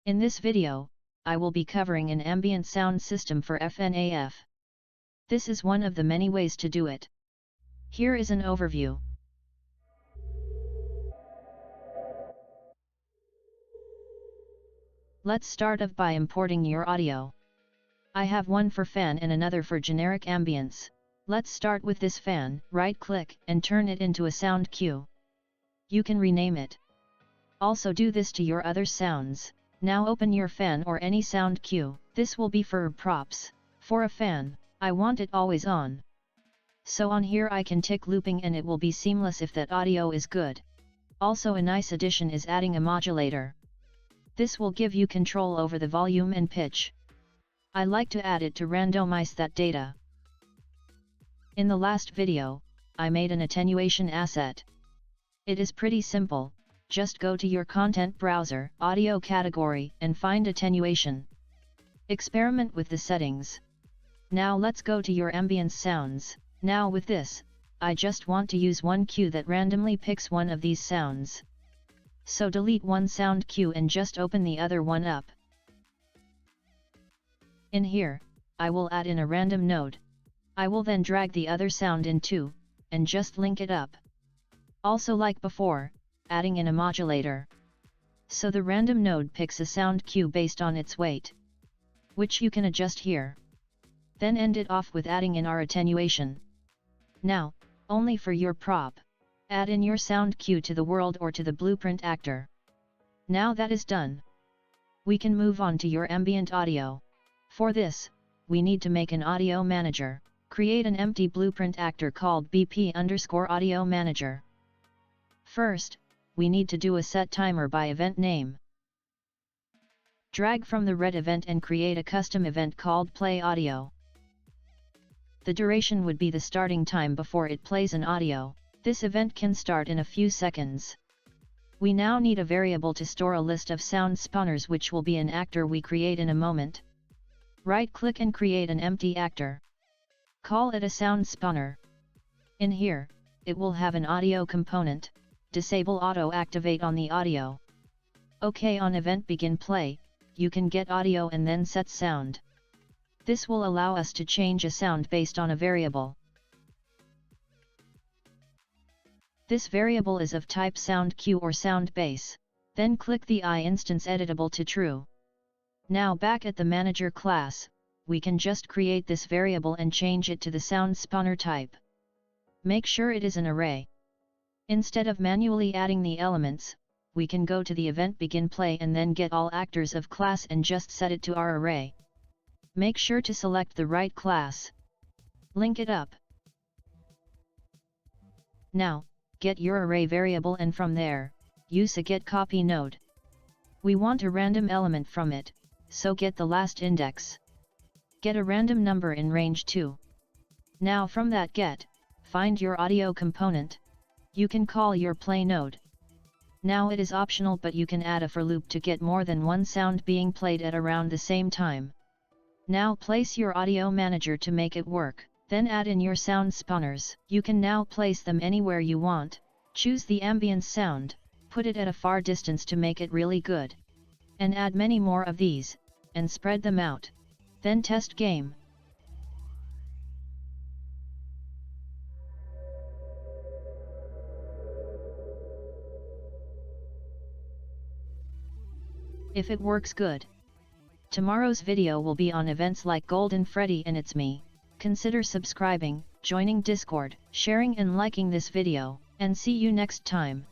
In this video, I will be covering an ambient sound system for FNAF. This is one of the many ways to do it. Here is an overview. Let's start off by importing your audio. I have one for fan and another for generic ambience. Let's start with this fan. Right-click and turn it into a sound cue. You can rename it. Also do this to your other sounds. Now open your fan or any sound cue. This will be for props. For a fan, I want it always on. So on here I can tick looping and it will be seamless if that audio is good. Also a nice addition is adding a modulator. This will give you control over the volume and pitch. I like to add it to randomize that data. In the last video, I made an attenuation asset. It is pretty simple, just go to your content browser, audio category, and find attenuation. Experiment with the settings. Now let's go to your ambience sounds. Now with this, I just want to use one cue that randomly picks one of these sounds. So delete one sound cue and just open the other one up. In here, I will add in a random node. I will then drag the other sound in too, and just link it up. Also like before, adding in a modulator. So the random node picks a sound cue based on its weight, which you can adjust here. Then end it off with adding in our attenuation. Now, only for your prop, add in your sound cue to the world or to the blueprint actor. Now that is done, we can move on to your ambient audio. For this, we need to make an audio manager. Create an empty blueprint actor called BP_audio manager. First, we need to do a set timer by event name. Drag from the red event and create a custom event called play audio. The duration would be the starting time before it plays an audio. This event can start in a few seconds. We now need a variable to store a list of sound spawners, which will be an actor we create in a moment. Right-click and create an empty actor. Call it a sound spawner. In here, it will have an audio component. Disable auto activate on the audio. OK, on event begin play, you can get audio and then set sound. This will allow us to change a sound based on a variable. This variable is of type sound cue or sound base. Then click the I instance editable to true. Now back at the manager class, we can just create this variable and change it to the sound spawner type. Make sure it is an array. Instead of manually adding the elements, we can go to the event begin play and then get all actors of class and just set it to our array. Make sure to select the right class. Link it up. Now, get your array variable and from there, use a getCopy node. We want a random element from it, so get the last index. Get a random number in range 2. Now from that get, find your audio component. You can call your play node. Now it is optional, but you can add a for loop to get more than one sound being played at around the same time. Now place your audio manager to make it work, then add in your sound spawners. You can now place them anywhere you want. Choose the ambience sound, put it at a far distance to make it really good. And add many more of these, and spread them out. Then test game. If it works good. Tomorrow's video will be on events like Golden Freddy and It's Me. Consider subscribing, joining Discord, sharing and liking this video, and see you next time.